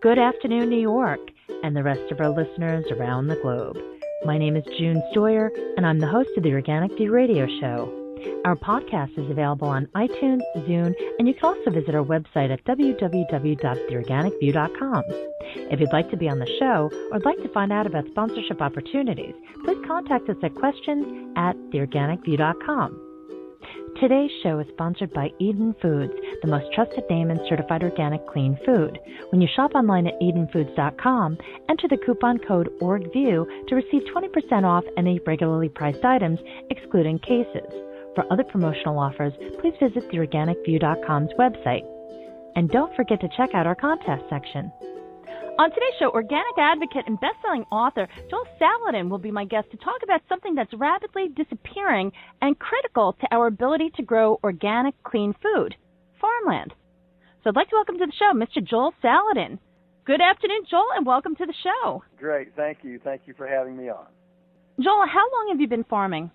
Good afternoon, New York, and the rest of our listeners around the globe. My name is June Stoyer, and I'm the host of the Organic View Radio Show. Our podcast is available on iTunes, Zune, and you can also visit our website at www.theorganicview.com. If you'd like to be on the show or would like to find out about sponsorship opportunities, please contact us at questions@theorganicview.com. Today's show is sponsored by Eden Foods, the most trusted name in certified organic clean food. When you shop online at EdenFoods.com, enter the coupon code ORGVIEW to receive 20% off any regularly priced items, excluding cases. For other promotional offers, please visit theorganicview.com's website. And don't forget to check out our contest section. On today's show, organic advocate and best-selling author Joel Salatin will be my guest to talk about something that's rapidly disappearing and critical to our ability to grow organic, clean food, farmland. So I'd like to welcome to the show Mr. Joel Salatin. Good afternoon, Joel, and welcome to the show. Great. Thank you. Thank you for having me on. Joel, how long have you been farming?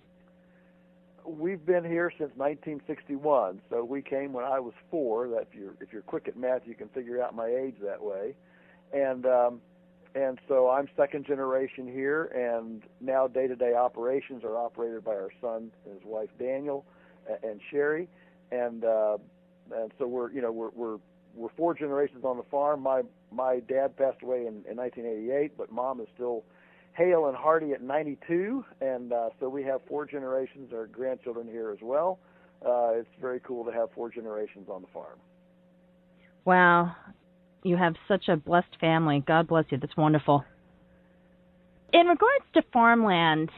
We've been here since 1961, so we came when I was 4. That if you're quick at math, you can figure out my age that way. And so I'm second generation here, and now day-to-day operations are operated by our son and his wife Daniel and Sherry, and so we're 4 generations on the farm. My dad passed away in 1988, but Mom is still hale and hearty at 92, and so we have 4 generations. Our grandchildren here as well. It's very cool to have 4 generations on the farm. Wow. You have such a blessed family. God bless you. That's wonderful. In regards to farmland,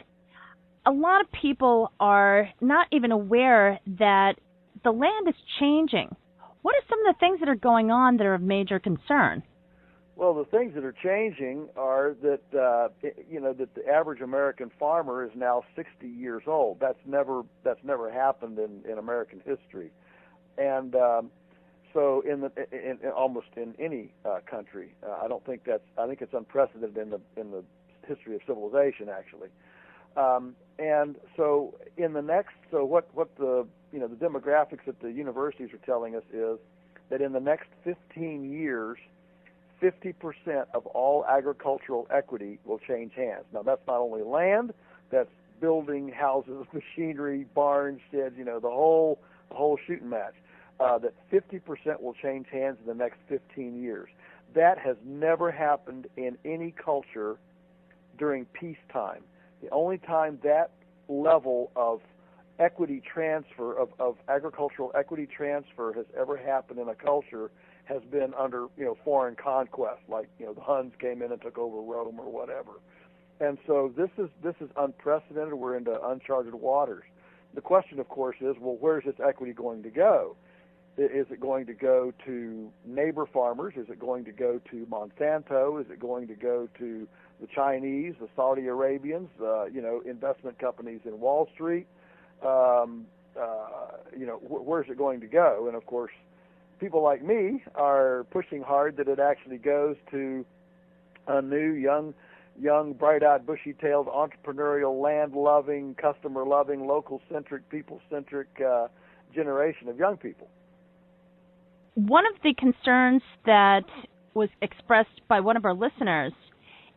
a lot of people are not even aware that the land is changing. What are some of the things that are going on that are of major concern? Well, the things that are changing are that that the average American farmer is now 60 years old. That's never happened in American history, and so in almost in any country, I think it's unprecedented in the history of civilization, actually. And so what the the demographics that the universities are telling us is that in the next 15 years, 50% of all agricultural equity will change hands. Now that's not only land, that's building, houses, machinery, barns, sheds, the whole shooting match. That 50% will change hands in the next 15 years. That has never happened in any culture during peacetime. The only time that level of equity transfer, of agricultural equity transfer has ever happened in a culture has been under, foreign conquest, like, the Huns came in and took over Rome or whatever. And so this is unprecedented. We're into uncharted waters. The question, of course, is, well, where's this equity going to go? Is it going to go to neighbor farmers? Is it going to go to Monsanto? Is it going to go to the Chinese, the Saudi Arabians, investment companies in Wall Street? Where's it going to go? And of course, people like me are pushing hard that it actually goes to a new, young, bright-eyed, bushy-tailed, entrepreneurial, land-loving, customer-loving, local-centric, people-centric generation of young people. One of the concerns that was expressed by one of our listeners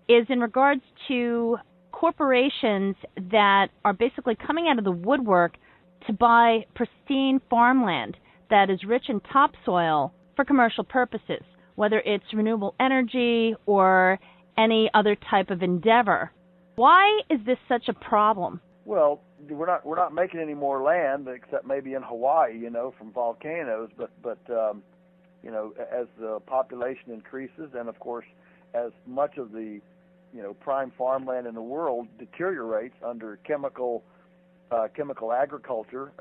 is in regards to corporations that are basically coming out of the woodwork to buy pristine farmland that is rich in topsoil for commercial purposes, whether it's renewable energy or any other type of endeavor. Why is this such a problem? Well, we're not making any more land except maybe in Hawaii, from volcanoes. But as the population increases, and of course, as much of the prime farmland in the world deteriorates under chemical agriculture,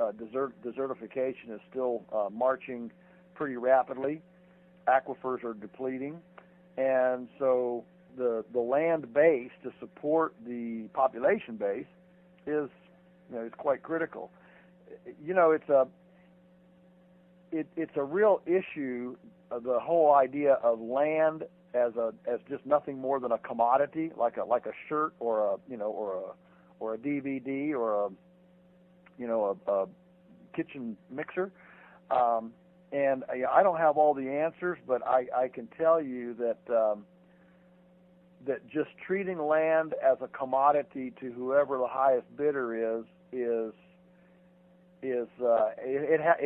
desertification is still marching pretty rapidly. Aquifers are depleting, and so the land base to support the population base is quite critical. It's a real issue, the whole idea of land as just nothing more than a commodity, like a shirt or a DVD or a kitchen mixer, And I don't have all the answers, but I can tell you that that just treating land as a commodity to whoever the highest bidder it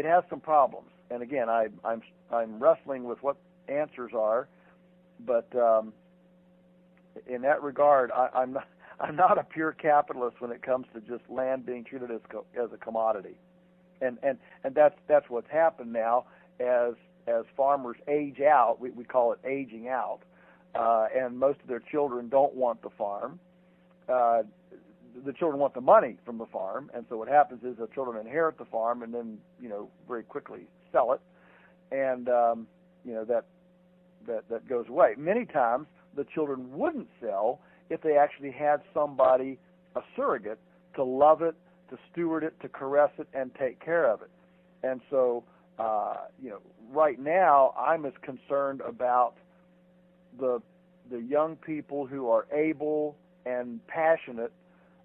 has some problems. And again, I'm wrestling with what answers are, but in that regard, I'm not a pure capitalist when it comes to just land being treated as a commodity. And that's what's happened now as farmers age out. We call it aging out, and most of their children don't want the farm. The children want the money from the farm, and so what happens is the children inherit the farm and then very quickly sell it, and that goes away. Many times the children wouldn't sell if they actually had somebody, a surrogate, to love it, to steward it, to caress it, and take care of it. And so, right now I'm as concerned about the young people who are able and passionate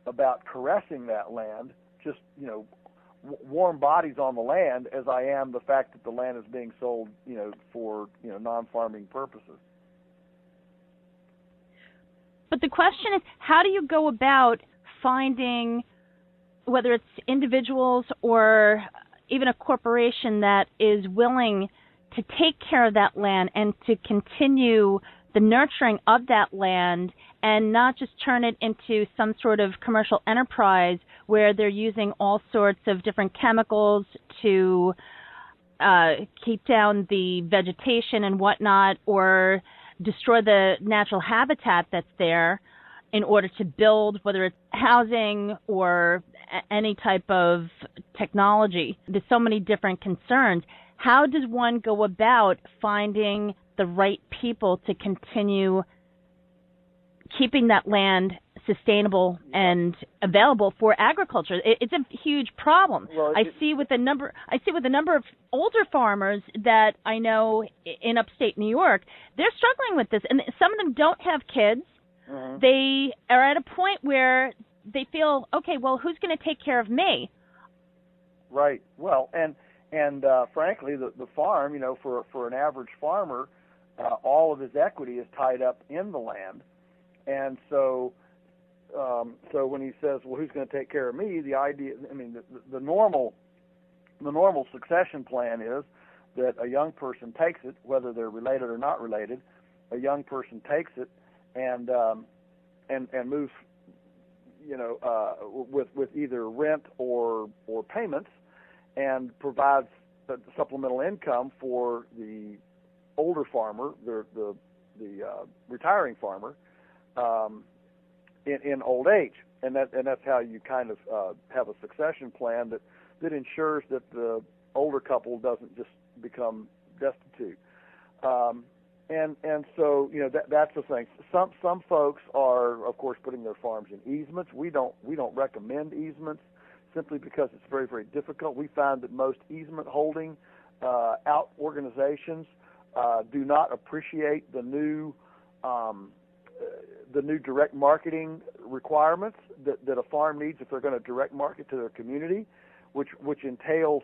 about caressing that land, just warm bodies on the land, as I am the fact that the land is being sold, for non-farming purposes. But the question is, how do you go about finding, whether it's individuals or even a corporation that is willing to take care of that land and to continue the nurturing of that land and not just turn it into some sort of commercial enterprise where they're using all sorts of different chemicals to keep down the vegetation and whatnot, or destroy the natural habitat that's there in order to build, whether it's housing or any type of technology. There's so many different concerns. How does one go about finding the right people to continue keeping that land sustainable and available for agriculture? It's a huge problem. Well, I see with a number of older farmers that I know in upstate New York, they're struggling with this, and some of them don't have kids. Mm-hmm. They are at a point where they feel, okay, well, who's going to take care of me? Right. Well, and frankly, the farm, for an average farmer, all of his equity is tied up in the land, and so when he says, well, who's going to take care of me? The idea, the normal succession plan is that a young person takes it, whether they're related or not related. A young person takes it and moves, with either rent or payments, and provides supplemental income for the older farmer, the retiring farmer, in old age, and that's how you kind of have a succession plan that ensures that the older couple doesn't just become destitute. And so that's the thing. Some folks are, of course, putting their farms in easements. We don't recommend easements simply because it's very, very difficult. We find that most easement holding out organizations do not appreciate the new direct marketing requirements that a farm needs if they're going to direct market to their community, which entails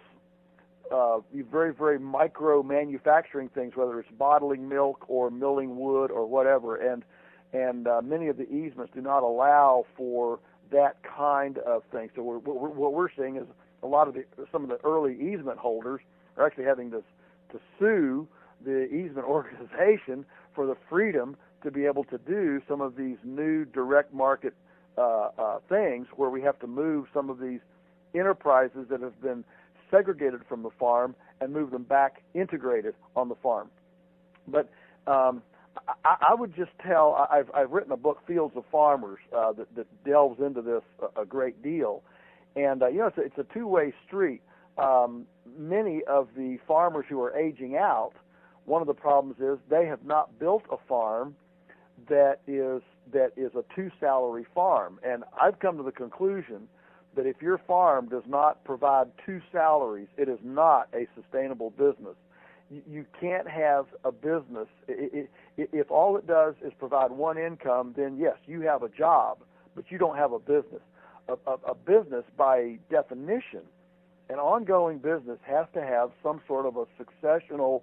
very, very micro manufacturing things, whether it's bottling milk or milling wood or whatever, and many of the easements do not allow for that kind of thing. So what we're seeing is some of the early easement holders are actually having to sue the easement organization for the freedom to be able to do some of these new direct market things, where we have to move some of these enterprises that have been segregated from the farm and move them back integrated on the farm. But I would just tell, I've written a book, Fields of Farmers, that delves into this a great deal. And, it's a two-way street. Many of the farmers who are aging out, one of the problems is they have not built a farm that is a two-salary farm. And I've come to the conclusion that if your farm does not provide two salaries, it is not a sustainable business. You can't have a business. If all it does is provide one income, then yes, you have a job, but you don't have a business. A business, by definition, An ongoing business has to have some sort of a successional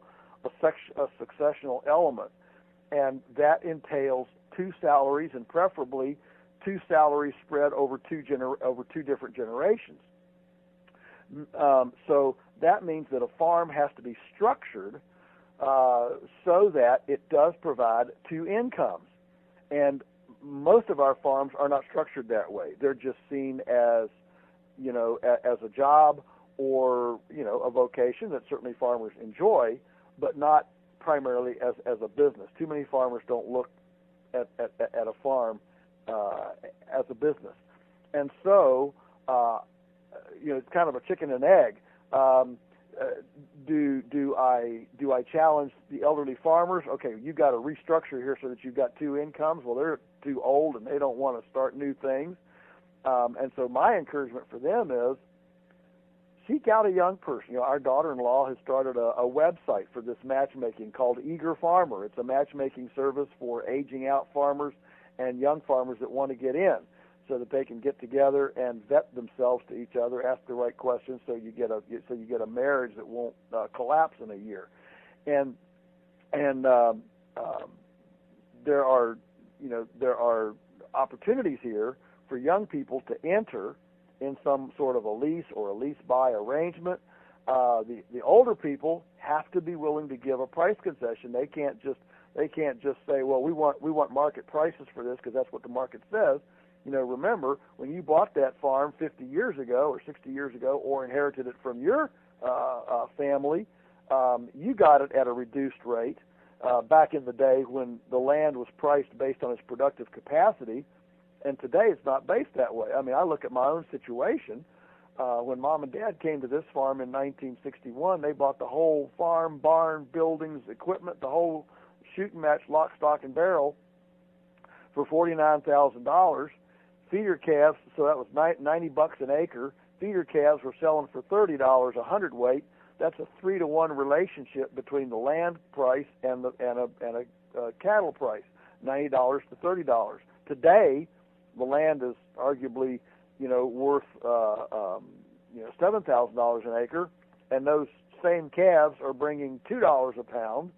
element, and that entails two salaries, and preferably two salaries spread over two different generations. So that means that a farm has to be structured so that it does provide two incomes. And most of our farms are not structured that way. They're just seen as, as a job or, a vocation that certainly farmers enjoy, but not primarily as a business. Too many farmers don't look at a farm as a business. And so, it's kind of a chicken and egg. Do I challenge the elderly farmers? Okay, you've got to restructure here so that you've got two incomes. Well, they're too old and they don't want to start new things. And so my encouragement for them is seek out a young person. Our daughter-in-law has started a website for this matchmaking called Eager Farmer. It's a matchmaking service for aging out farmers and young farmers that want to get in, so that they can get together and vet themselves to each other, ask the right questions, so you get a marriage that won't collapse in a year. And there are opportunities here for young people to enter in some sort of a lease or a lease-buy arrangement. The older people have to be willing to give a price concession. They can't just say, well, we want market prices for this because that's what the market says. Remember, when you bought that farm 50 years ago or 60 years ago or inherited it from your family, you got it at a reduced rate back in the day when the land was priced based on its productive capacity, and today it's not based that way. I mean, I look at my own situation. When Mom and Dad came to this farm in 1961, they bought the whole farm, barn, buildings, equipment, the whole shooting match, lock, stock, and barrel for $49,000. Feeder calves, so that was $90 an acre. Feeder calves were selling for $30 a hundredweight. That's a 3-to-1 relationship between the land price and a cattle price, $90 to $30. Today, the land is arguably, worth $7,000 an acre, and those same calves are bringing $2 a pound.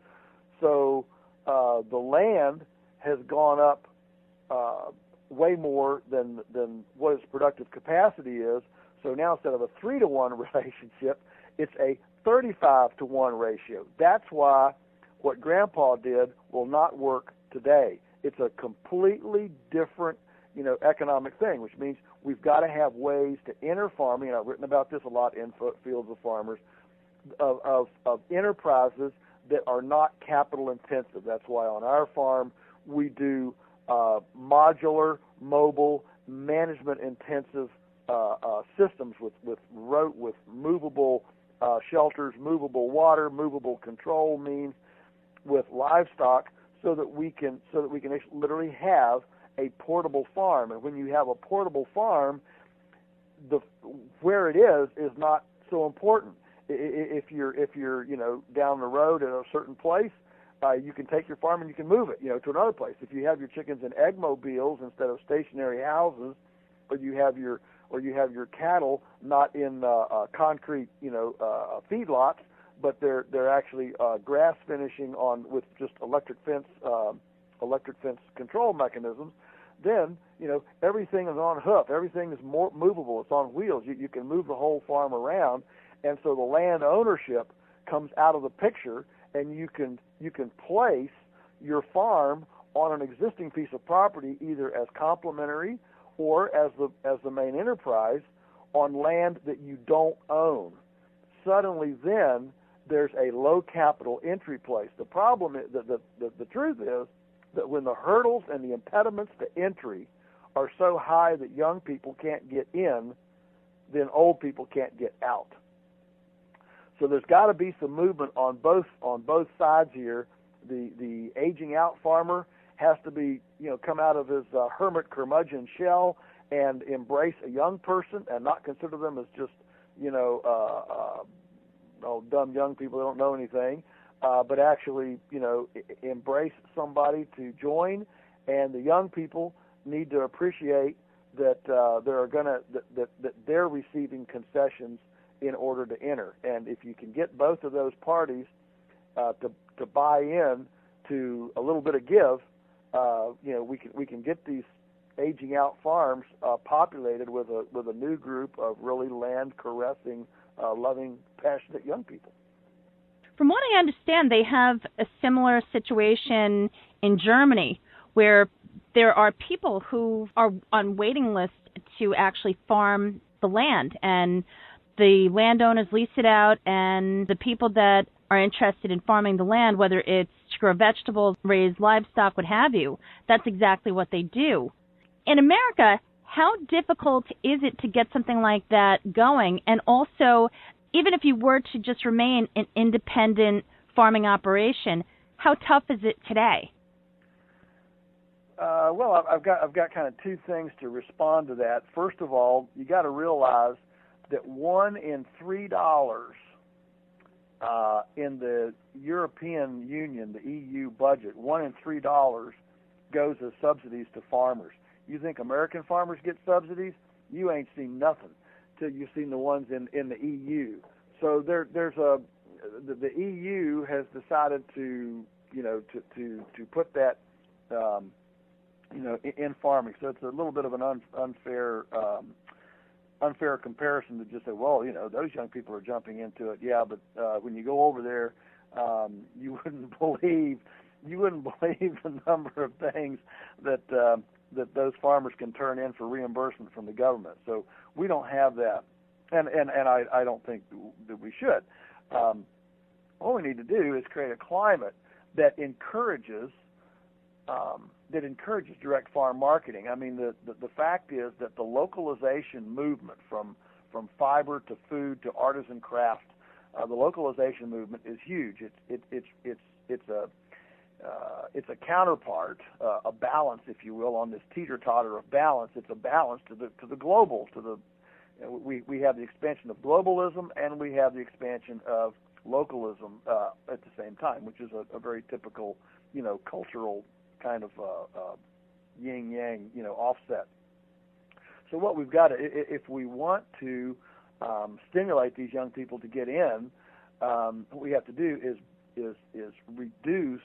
So the land has gone up way more than what its productive capacity is. So now instead of a 3-to-1 relationship, it's a 35-to-1 ratio. That's why what Grandpa did will not work today. It's a completely different, economic thing, which means we've got to have ways to enter farming, and I've written about this a lot in Fields of Farmers, of enterprises that are not capital intensive. That's why on our farm we do modular, mobile, management intensive systems with movable shelters, movable water, movable control means, with livestock, so that we can literally have a portable farm. And when you have a portable farm, where it is not so important. If you're down the road at a certain place, you can take your farm and you can move it to another place. If you have your chickens in egg mobiles instead of stationary houses, or you have your cattle not in concrete feedlots, but they're actually grass finishing with just electric fence control mechanisms, then everything is on hoof. Everything is more movable. It's on wheels. You can move the whole farm around, and so the land ownership comes out of the picture, and you can place your farm on an existing piece of property either as complementary or as the main enterprise on land that you don't own. Suddenly, then there's a low capital entry place. The problem is the truth is that when the hurdles and the impediments to entry are so high that young people can't get in, then old people can't get out. So there's got to be some movement on both sides here. The aging out farmer has to be come out of his hermit curmudgeon shell and embrace a young person and not consider them as just dumb young people that don't know anything, but actually embrace somebody to join. And the young people need to appreciate that that they're receiving concessions in order to enter. And if you can get both of those parties to buy in to a little bit of give, we can get these aging out farms populated with a new group of really land caressing, loving, passionate young people. From what I understand, they have a similar situation in Germany, where there are people who are on waiting lists to actually farm the land, and the landowners lease it out, and the people that are interested in farming the land, whether it's to grow vegetables, raise livestock, what have you, that's exactly what they do. In America, how difficult is it to get something like that going? And also, even if you were to just remain an independent farming operation, how tough is it today? Well, I've got kind of two things to respond to that. First of all, you got to realize that $1 in $3 in the European Union, the EU budget, $1 in $3 goes as subsidies to farmers. You think American farmers get subsidies? You ain't seen nothing till you've seen the ones in the EU. So the EU has decided to put that in farming. So it's a little bit of an unfair comparison to just say, well, those young people are jumping into it. Yeah, but when you go over there, you wouldn't believe the number of things that those farmers can turn in for reimbursement from the government. So we don't have that, and I don't think that we should. What we need to do is create a climate that encourages direct farm marketing. I mean, the fact is that the localization movement from fiber to food to artisan craft, the localization movement is huge. It's a counterpart, a balance, if you will, on this teeter-totter of balance. It's a balance to the global, we have the expansion of globalism and we have the expansion of localism at the same time, which is a very typical, cultural kind of yin-yang, offset. So what we've got to, if we want to stimulate these young people to get in, what we have to do is reduce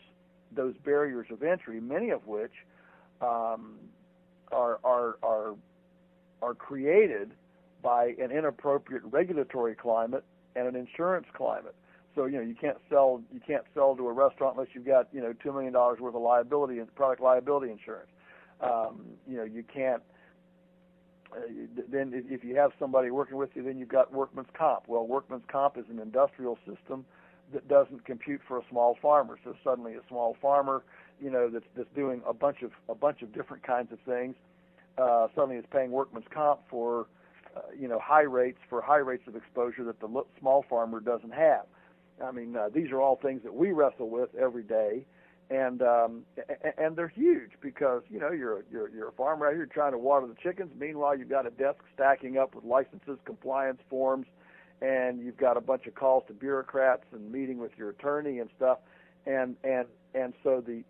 those barriers of entry, many of which are created by an inappropriate regulatory climate and an insurance climate. So you can't sell to a restaurant unless you've got $2 million worth of liability and product liability insurance. You can't. Then if you have somebody working with you, then you've got workman's comp. Well, workman's comp is an industrial system that doesn't compute for a small farmer. So suddenly a small farmer, that's doing a bunch of different kinds of things, suddenly is paying workman's comp for high rates of exposure that the small farmer doesn't have. I mean, these are all things that we wrestle with every day, and they're huge because you're a farmer out here trying to water the chickens. Meanwhile, you've got a desk stacking up with licenses, compliance forms, and you've got a bunch of calls to bureaucrats and meeting with your attorney and stuff, and so the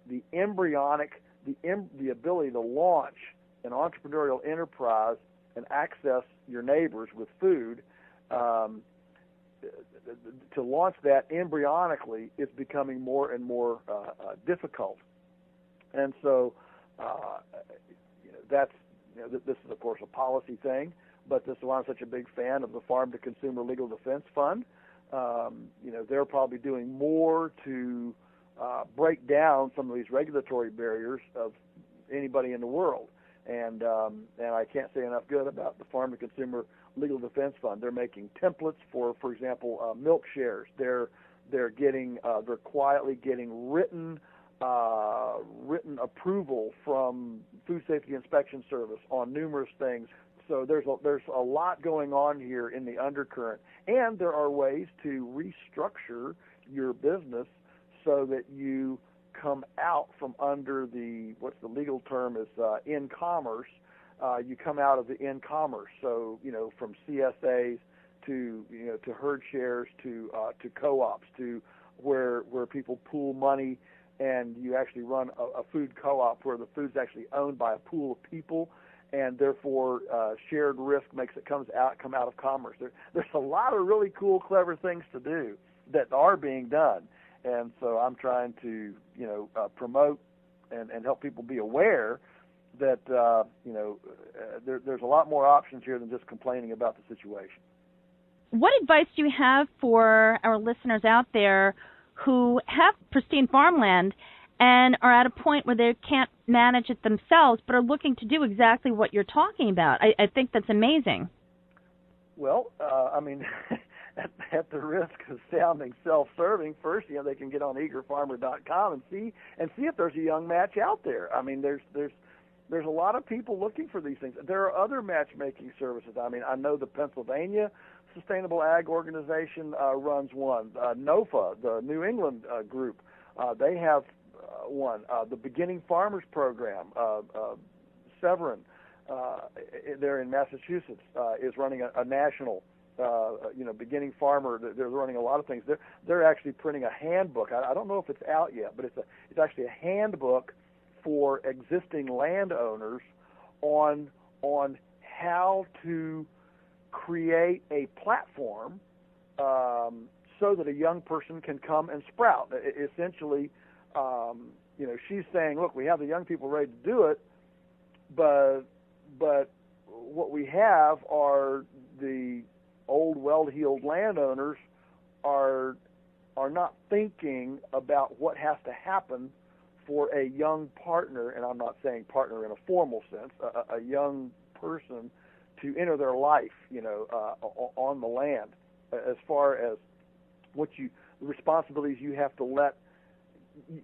ability to launch an entrepreneurial enterprise and access your neighbors with food, to launch that embryonically is becoming more and more difficult. And so this is, of course, a policy thing, but this is why I'm such a big fan of the Farm to Consumer Legal Defense Fund. They're probably doing more to break down some of these regulatory barriers of anybody in the world. And I can't say enough good about the Farm to Consumer Legal Defense Fund. They're making templates for example, milk shares. They're quietly getting written approval from Food Safety Inspection Service on numerous things. So there's a lot going on here in the undercurrent, and there are ways to restructure your business so that you come out from under what's the legal term is in-commerce. You come out of the in-commerce. So from CSAs to herd shares to co-ops to where people pool money, and you actually run a food co-op where the food's actually owned by a pool of people, and therefore shared risk makes it come out of commerce. There's a lot of really cool, clever things to do that are being done, and so I'm trying to promote and help people be aware that there's a lot more options here than just complaining about the situation. What advice do you have for our listeners out there who have pristine farmland and are at a point where they can't manage it themselves but are looking to do exactly what you're talking about? I think that's amazing. Well, at the risk of sounding self-serving, first, they can get on eagerfarmer.com and see if there's a young match out there. I mean, there's a lot of people looking for these things. There are other matchmaking services. I mean, I know the Pennsylvania Sustainable Ag Organization runs one. NOFA, the New England group, they have one. The Beginning Farmers Program, Severin, there in Massachusetts, is running a national, Beginning Farmer. They're running a lot of things. They're actually printing a handbook. I don't know if it's out yet, but it's actually a handbook for existing landowners on how to create a platform so that a young person can come and sprout. Essentially, she's saying, look, we have the young people ready to do it, but what we have are the old, well-heeled landowners are not thinking about what has to happen for a young partner, and I'm not saying partner in a formal sense, a young person to enter their life, on the land, as far as the responsibilities you have to let.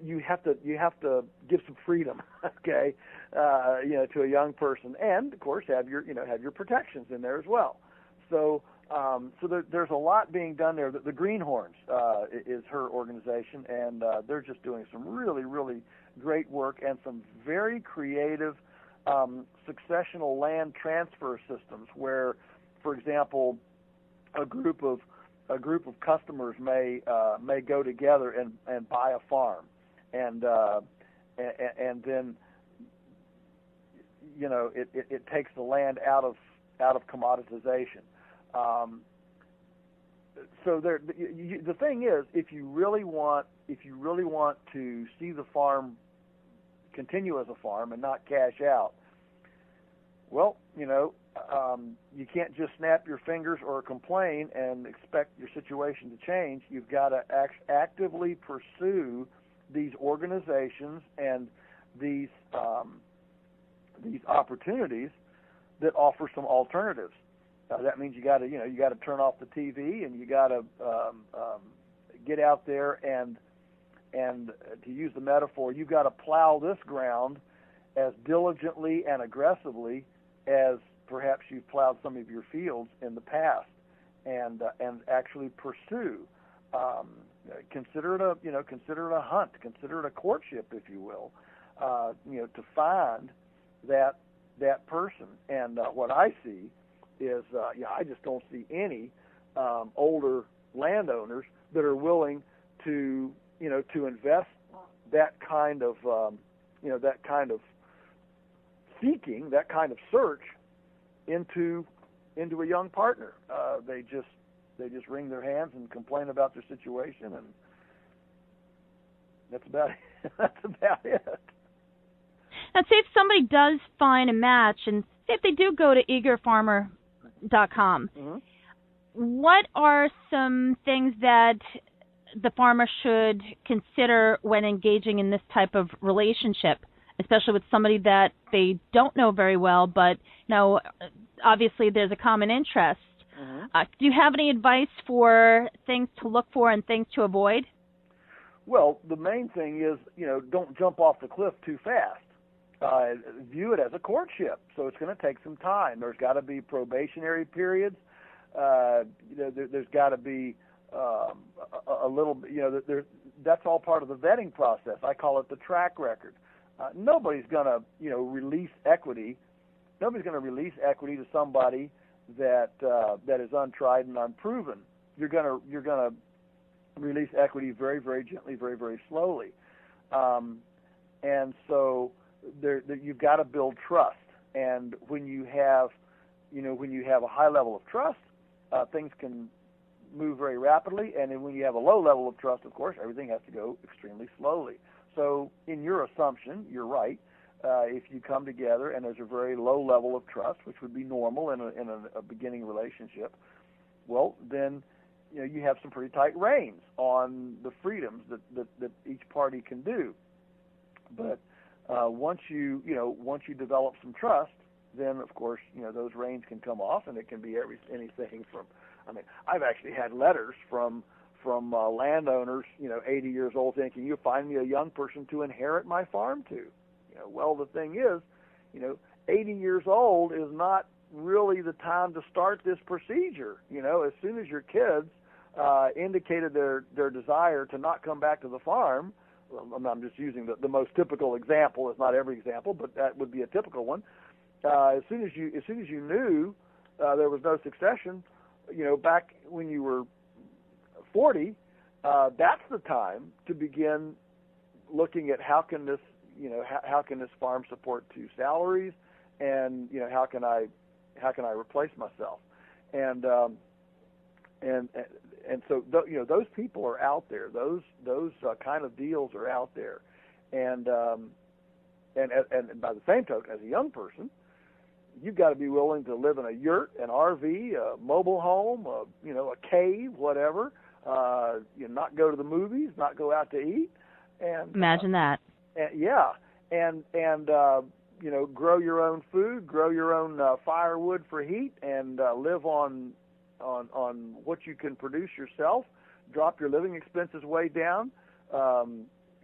You have to give some freedom, okay, to a young person, and of course have your protections in there as well. So there's a lot being done there. The Greenhorns is her organization, and they're just doing some really, really great work and some very creative successional land transfer systems where, for example, a group of customers may go together and buy a farm, and then it takes the land out of commoditization. So the thing is, if you really want to see the farm continue as a farm and not cash out, well, you can't just snap your fingers or complain and expect your situation to change. You've got to actively pursue these organizations and these opportunities that offer some alternatives. That means you got to turn off the TV, and you got to get out there and to use the metaphor, you've got to plow this ground as diligently and aggressively as perhaps you've plowed some of your fields in the past, and actually pursue. Consider it a hunt, consider it a courtship, if you will. To find that person. And what I see is, I just don't see any older landowners that are willing to invest that kind of seeking, that kind of search into a young partner. They just wring their hands and complain about their situation, and that's about it. That's about it. And say if somebody does find a match, and say if they do go to eagerfarmer.com, mm-hmm. What are some things that the farmer should consider when engaging in this type of relationship, especially with somebody that they don't know very well, but obviously there's a common interest? Mm-hmm. Do you have any advice for things to look for and things to avoid? Well, the main thing is, don't jump off the cliff too fast. View it as a courtship, so it's going to take some time. There's got to be probationary periods. There's got to be a little, that's all part of the vetting process. I call it the track record. Nobody's going to, release equity. Nobody's going to release equity to somebody that is untried and unproven. You're going to release equity very, very gently, very, very slowly, and so you've got to build trust. And when you have a high level of trust, things can move very rapidly. And then when you have a low level of trust, of course, everything has to go extremely slowly. So in your assumption, you're right. If you come together and there's a very low level of trust, which would be normal in a beginning relationship, well, then you have some pretty tight reins on the freedoms that each party can do. But once you develop some trust, then of course those reins can come off, and it can be anything from. I mean, I've actually had letters from landowners, 80 years old, saying, "Can you find me a young person to inherit my farm to?" Well, the thing is, 80 years old is not really the time to start this procedure. As soon as your kids indicated their desire to not come back to the farm, I'm just using the most typical example. It's not every example, but that would be a typical one. As soon as you knew there was no succession, back when you were 40, that's the time to begin looking at how can this farm support 2 salaries, and how can I replace myself, and so those people are out there. Those kind of deals are out there, and by the same token, as a young person, you've got to be willing to live in a yurt, an RV, a mobile home, a cave, whatever. Not go to the movies, not go out to eat, and imagine that. And grow your own food, grow your own firewood for heat, and live on what you can produce yourself. Drop your living expenses way down.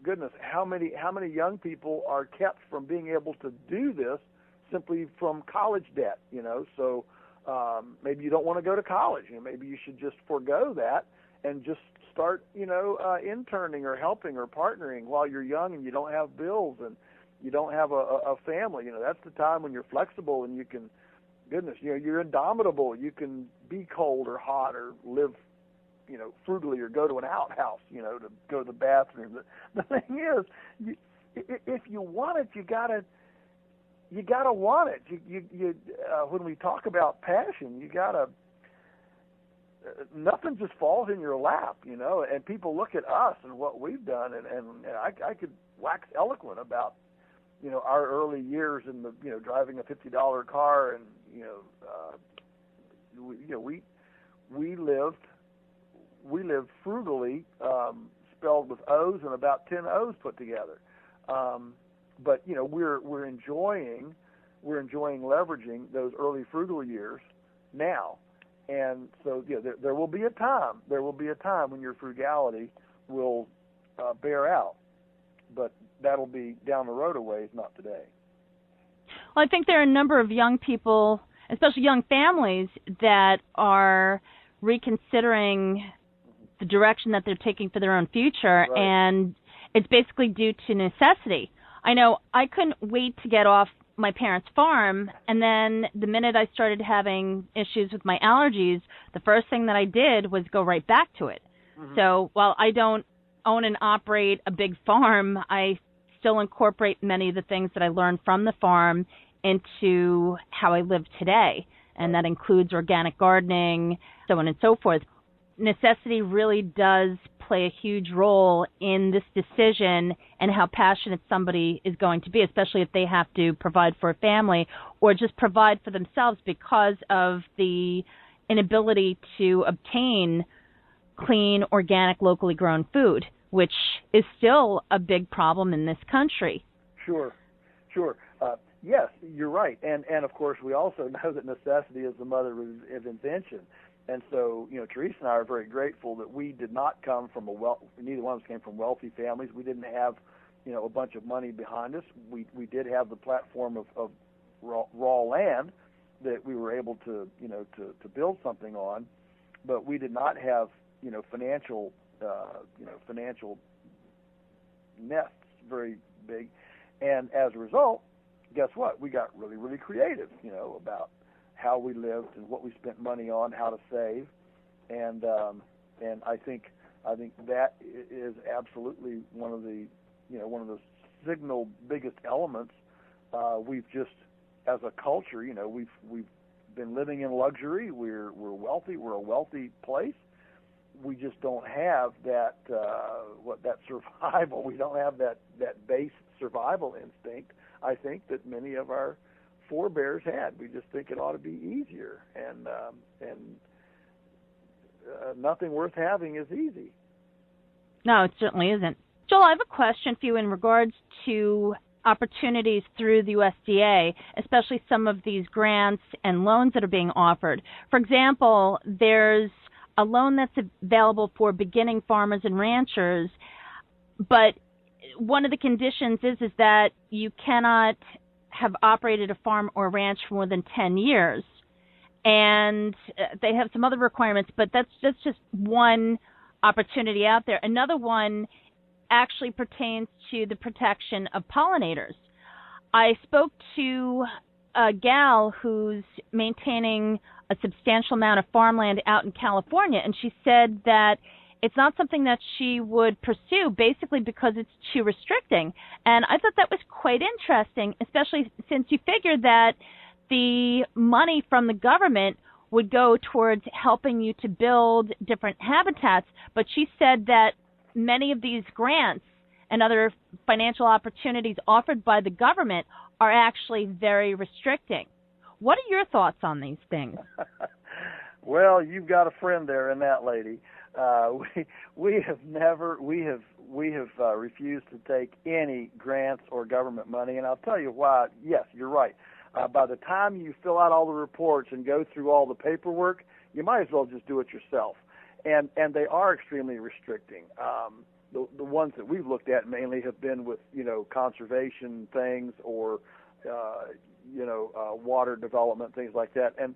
Goodness, how many young people are kept from being able to do this simply from college debt? So maybe you don't want to go to college. Maybe you should just forego that and just start, interning or helping or partnering while you're young and you don't have bills and you don't have a family. That's the time when you're flexible and you can, goodness, you're indomitable. You can be cold or hot or live, frugally, or go to an outhouse, to go to the bathroom. The thing is, if you want it, you gotta want it. You when we talk about passion, you gotta. Nothing just falls in your lap, and people look at us and what we've done, and I could wax eloquent about, our early years in the, driving a $50 car, and, we lived frugally, spelled with O's and about 10 O's put together. But, we're enjoying leveraging those early frugal years now. And so, there will be a time. There will be a time when your frugality will bear out, but that'll be down the road a ways, not today. Well, I think there are a number of young people, especially young families, that are reconsidering the direction that they're taking for their own future, right. And it's basically due to necessity. I know I couldn't wait to get off my parents' farm, and then the minute I started having issues with my allergies, the first thing that I did was go right back to it. Mm-hmm. So while I don't own and operate a big farm, I still incorporate many of the things that I learned from the farm into how I live today, and that includes organic gardening, so on and so forth. Necessity really does play a huge role in this decision and how passionate somebody is going to be, especially if they have to provide for a family or just provide for themselves because of the inability to obtain clean, organic, locally grown food, which is still a big problem in this country. Sure. Yes, you're right. And of course, we also know that necessity is the mother of invention. And so, Teresa and I are very grateful that we did not come from neither one of us came from wealthy families. We didn't have, a bunch of money behind us. We did have the platform of raw land that we were able to build something on, but we did not have, financial nests very big. And as a result, guess what? We got really, really creative, about how we lived and what we spent money on, how to save, and I think that is absolutely one of the signal biggest elements. We've just as a culture, we've been living in luxury. We're wealthy. We're a wealthy place. We just don't have that that survival. We don't have that base survival instinct, I think, that many of our forebears had. We just think it ought to be easier, and nothing worth having is easy. No, it certainly isn't. Joel, I have a question for you in regards to opportunities through the USDA, especially some of these grants and loans that are being offered. For example, there's a loan that's available for beginning farmers and ranchers, but one of the conditions is that you cannot have operated a farm or ranch for more than 10 years. And they have some other requirements, but that's just one opportunity out there. Another one actually pertains to the protection of pollinators. I spoke to a gal who's maintaining a substantial amount of farmland out in California, and she said that it's not something that she would pursue, basically because it's too restricting. And I thought that was quite interesting, especially since you figure that the money from the government would go towards helping you to build different habitats. But she said that many of these grants and other financial opportunities offered by the government are actually very restricting. What are your thoughts on these things? Well, you've got a friend there in that lady. We have refused to take any grants or government money, and I'll tell you why. Yes, you're right. By the time you fill out all the reports and go through all the paperwork, you might as well just do it yourself. And they are extremely restricting. The ones that we've looked at mainly have been with conservation things or water development, things like that. And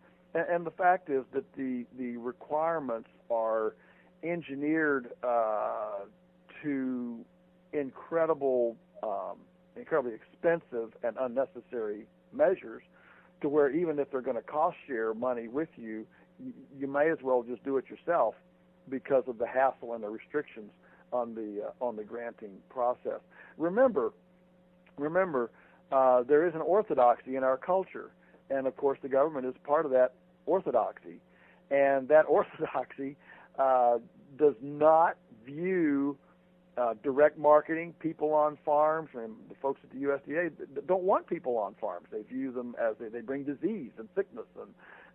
the fact is that the requirements are engineered to incredibly expensive and unnecessary measures, to where even if they're going to cost share money with you, you may as well just do it yourself because of the hassle and the restrictions on the granting process. Remember, there is an orthodoxy in our culture, and of course the government is part of that orthodoxy, and that orthodoxy does not view direct marketing, people on farms, and the folks at the USDA don't want people on farms. They view them as they bring disease and sickness,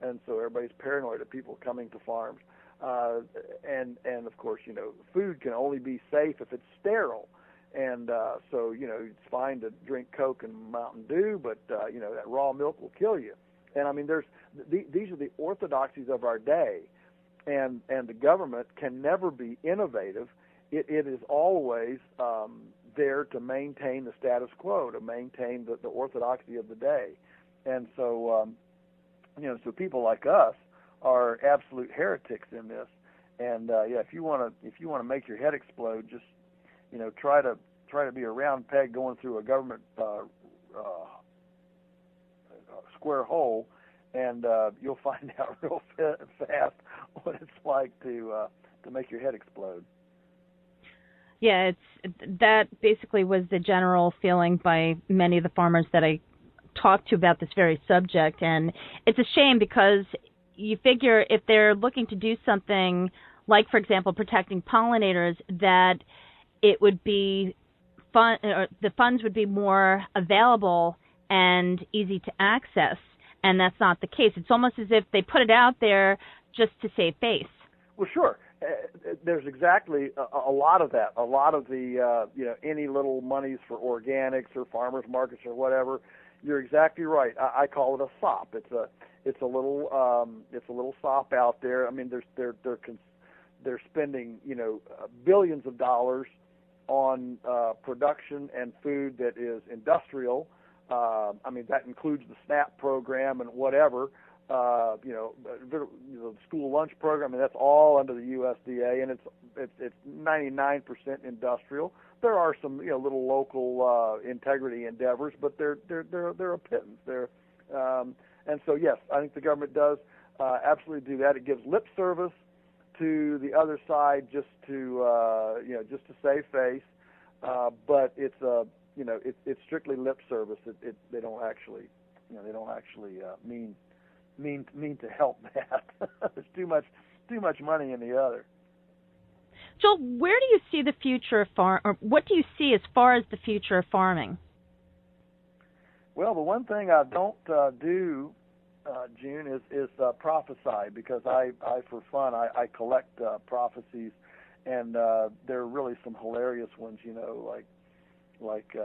and so everybody's paranoid of people coming to farms. And of course, food can only be safe if it's sterile. And so, it's fine to drink Coke and Mountain Dew, but, that raw milk will kill you. And, I mean, these are the orthodoxies of our day, and the government can never be innovative. It is always there to maintain the status quo, to maintain the orthodoxy of the day. And so, so people like us are absolute heretics in this. And if you want to make your head explode, just try to be a round peg going through a government square hole, and you'll find out real fast what it's like to make your head explode. Yeah, that basically was the general feeling by many of the farmers that I talked to about this very subject, and it's a shame because you figure if they're looking to do something like, for example, protecting pollinators, that it would be fun, or the funds would be more available and easy to access, and that's not the case. It's almost as if they put it out there just to save face. Well, sure. There's exactly a lot of that. A lot of the any little monies for organics or farmers markets or whatever. You're exactly right. I call it a sop. It's a little sop out there. I mean, they're spending billions of dollars on production and food that is industrial. I mean, that includes the SNAP program and whatever. The school lunch program, and that's all under the USDA, and it's 99% industrial. There are some little local integrity endeavors, but they're a pittance. And so yes, I think the government does absolutely do that. It gives lip service to the other side just to save face, but it's strictly lip service. They don't actually they don't actually mean to help that. There's too much money in the other. Joel, where do you see the future of or what do you see as far as the future of farming? Well, the one thing I don't do, June, is prophesy, because I for fun, I collect prophecies, and there are really some hilarious ones, like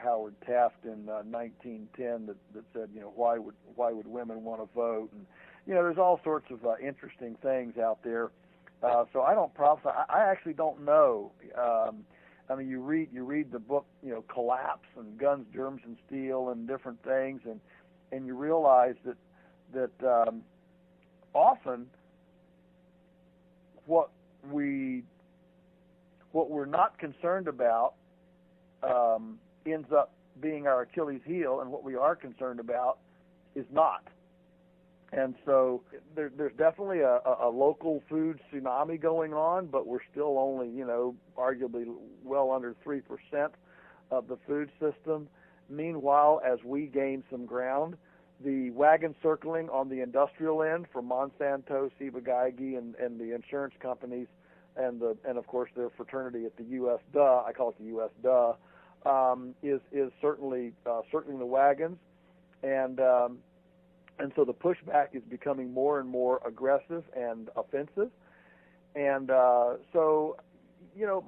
Howard Taft in 1910 that said, why would women want to vote, and there's all sorts of interesting things out there. So I don't prophesy. I actually don't know. You read the book, Collapse and Guns, Germs, and Steel and different things, and you realize that often what we're not concerned about ends up being our Achilles heel, and what we are concerned about is not. And so there's definitely a local food tsunami going on, but we're still only, arguably well under 3% of the food system. Meanwhile, as we gain some ground, the wagon circling on the industrial end for Monsanto, Ciba-Geigy, and the insurance companies, and of course their fraternity at the U.S. I call it the U.S. Is certainly circling the wagons, and so the pushback is becoming more and more aggressive and offensive. And so,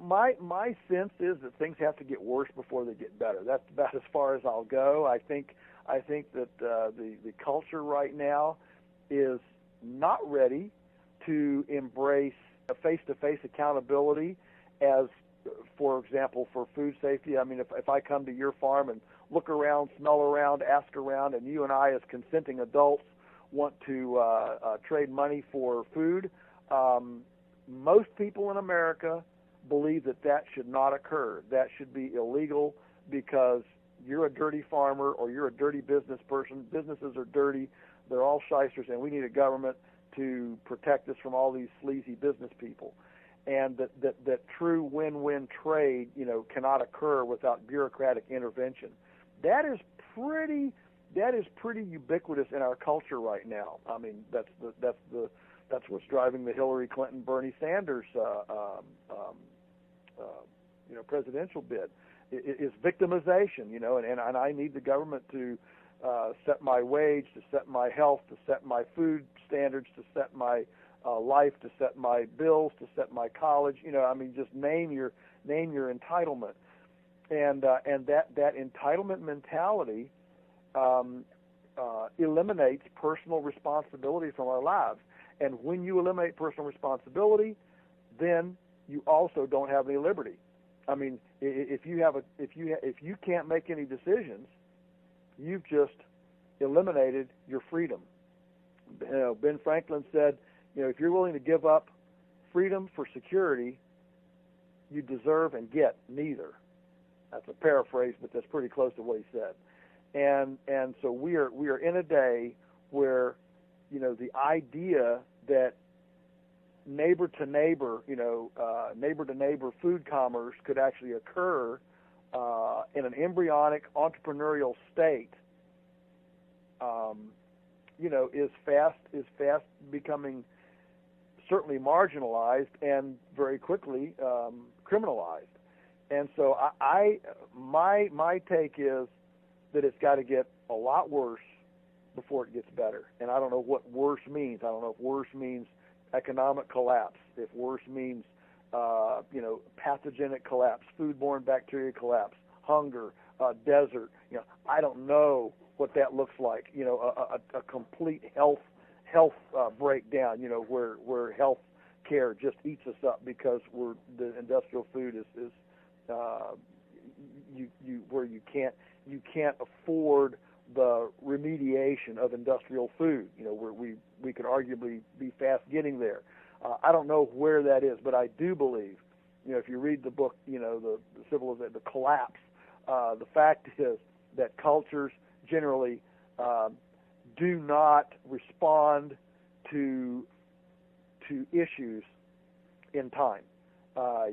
my sense is that things have to get worse before they get better. That's about as far as I'll go. I think that the culture right now is not ready to embrace a face-to-face accountability as, for example, for food safety. I mean, if I come to your farm and look around, smell around, ask around, and you and I as consenting adults want to trade money for food, most people in America believe that should not occur. That should be illegal because you're a dirty farmer or you're a dirty business person. Businesses are dirty. They're all shysters, and we need a government to protect us from all these sleazy business people. And that true win-win trade, cannot occur without bureaucratic intervention. That is pretty ubiquitous in our culture right now. I mean, that's what's driving the Hillary Clinton, Bernie Sanders, presidential bid. Is victimization, and I need the government to set my wage, to set my health, to set my food standards, to set my life, to set my bills, to set my college. Just name your entitlement, and that entitlement mentality eliminates personal responsibility from our lives. And when you eliminate personal responsibility, then you also don't have any liberty. I mean, if you can't make any decisions, you've just eliminated your freedom. Ben Franklin said, if you're willing to give up freedom for security, you deserve and get neither. That's a paraphrase, but that's pretty close to what he said. And so we are in a day where, the idea that neighbor to neighbor food commerce could actually occur in an embryonic entrepreneurial state, is fast becoming certainly marginalized and very quickly criminalized. And so my take is that it's got to get a lot worse before it gets better. And I don't know what worse means. I don't know if worse means economic collapse, if worse means pathogenic collapse, foodborne bacteria collapse, hunger, desert. I don't know what that looks like. A complete health breakdown. Where health care just eats us up because the industrial food is where you can't afford the remediation of industrial food. Where we could arguably be fast getting there. I don't know where that is, but I do believe, if you read the book, the civilization, the collapse. The fact is that cultures generally do not respond to issues in time.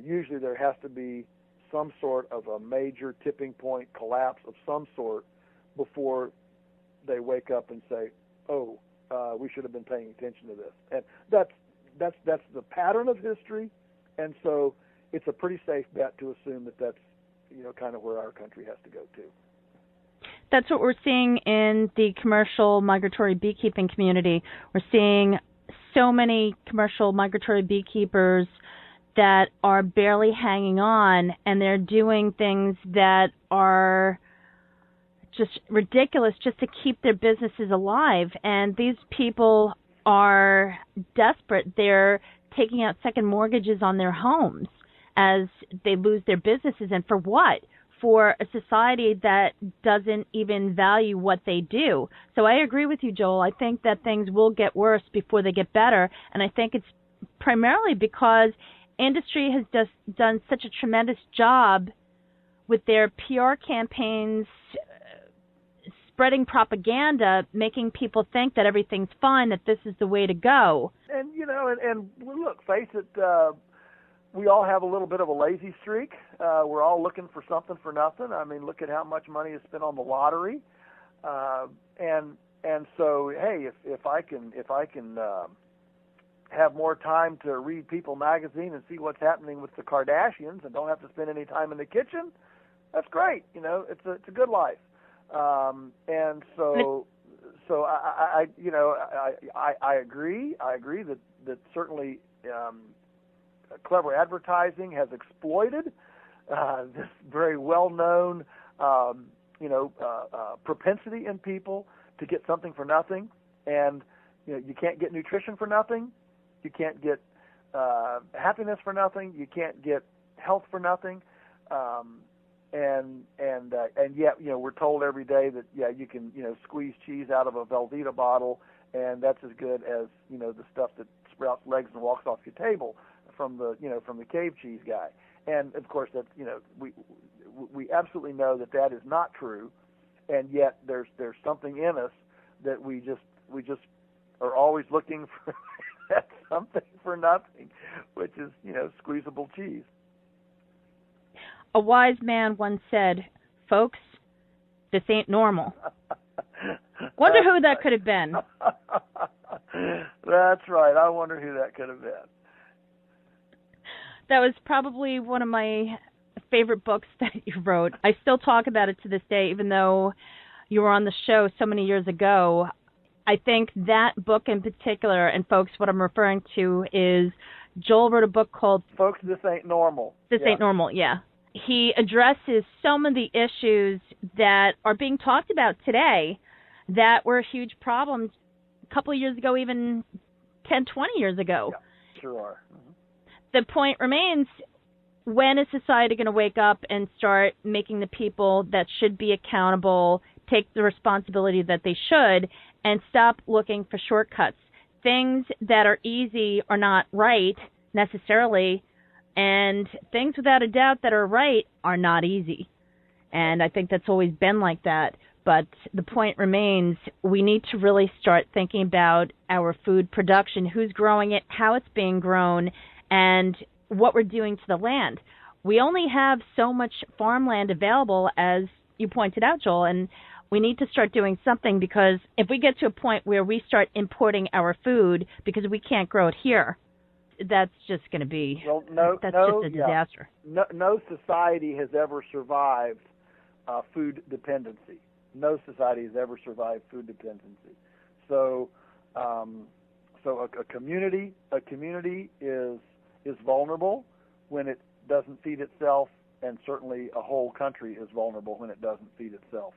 Usually there has to be some sort of a major tipping point collapse of some sort before they wake up and say, "Oh, we should have been paying attention to this." And that's the pattern of history, and so it's a pretty safe bet to assume that that's kind of where our country has to go to. That's what we're seeing in the commercial migratory beekeeping community. We're seeing so many commercial migratory beekeepers that are barely hanging on, and they're doing things that are just ridiculous just to keep their businesses alive. And these people are desperate. They're taking out second mortgages on their homes as they lose their businesses. And for what? For a society that doesn't even value what they do. So I agree with you, Joel. I think that things will get worse before they get better. And I think it's primarily because industry has just done such a tremendous job with their PR campaigns, spreading propaganda, making people think that everything's fine, that this is the way to go. And, and look, face it, we all have a little bit of a lazy streak. We're all looking for something for nothing. I mean, look at how much money is spent on the lottery. And so, hey, if I can have more time to read People magazine and see what's happening with the Kardashians and don't have to spend any time in the kitchen, that's great. It's a good life. And so I agree. I agree that certainly clever advertising has exploited this very well-known propensity in people to get something for nothing. And you can't get nutrition for nothing. You can't get happiness for nothing. You can't get health for nothing. And yet, we're told every day that you can squeeze cheese out of a Velveeta bottle, and that's as good as the stuff that sprouts legs and walks off your table from the cave cheese guy. And of course, that's we absolutely know that is not true, and yet there's something in us that we just are always looking for that something for nothing, which is squeezable cheese. A wise man once said, "Folks, this ain't normal." Wonder who that could have been. That's right. I wonder who that could have been. That was probably one of my favorite books that you wrote. I still talk about it to this day, even though you were on the show so many years ago. I think that book in particular, and folks, what I'm referring to is Joel wrote a book called Folks, This Ain't Normal. This Ain't Normal, yeah. He addresses some of the issues that are being talked about today that were huge problems a couple of years ago, even 10, 20 years ago. Yeah, sure are. Mm-hmm. The point remains, when is society going to wake up and start making the people that should be accountable take the responsibility that they should and stop looking for shortcuts? Things that are easy are not right necessarily, and things without a doubt that are right are not easy. And I think that's always been like that. But the point remains, we need to really start thinking about our food production, who's growing it, how it's being grown, and what we're doing to the land. We only have so much farmland available, as you pointed out, Joel, and we need to start doing something, because if we get to a point where we start importing our food because we can't grow it here, that's just going to be just a disaster. No society has ever survived food dependency. No society has ever survived food dependency. So a community is vulnerable when it doesn't feed itself, and certainly a whole country is vulnerable when it doesn't feed itself.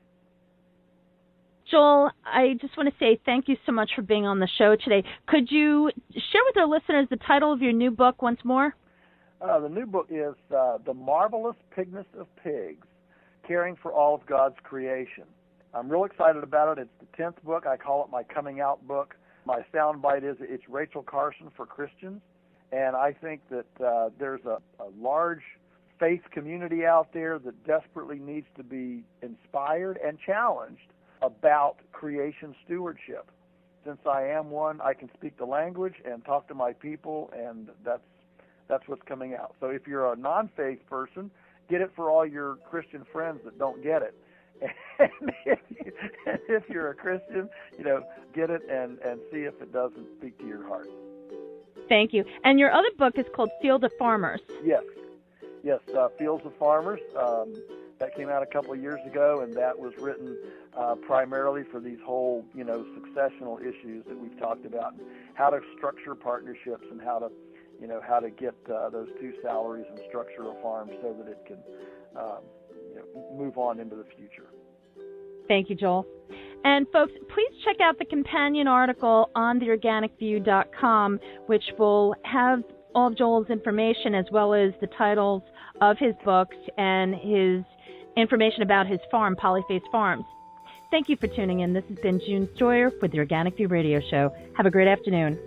Joel, I just want to say thank you so much for being on the show today. Could you share with our listeners the title of your new book once more? The new book is The Marvelous Pigness of Pigs, Caring for All of God's Creation. I'm real excited about it. It's the 10th book. I call it my coming out book. My soundbite is it's Rachel Carson for Christians. And I think that there's a large faith community out there that desperately needs to be inspired and challenged about creation stewardship. Since I am one, I can speak the language and talk to my people, and that's what's coming out. So if you're a non-faith person, get it for all your Christian friends that don't get it. And if you're a Christian, get it and see if it doesn't speak to your heart. Thank you. And your other book is called Field of Farmers. Yes, Fields of Farmers. That came out a couple of years ago, and that was written primarily for these whole, successional issues that we've talked about, and how to structure partnerships and how to get those two salaries and structure a farm so that it can, move on into the future. Thank you, Joel. And folks, please check out the companion article on theorganicview.com, which will have all of Joel's information as well as the titles of his books and his information about his farm, Polyface Farms. Thank you for tuning in. This has been June Stoyer with the Organic View Radio Show. Have a great afternoon.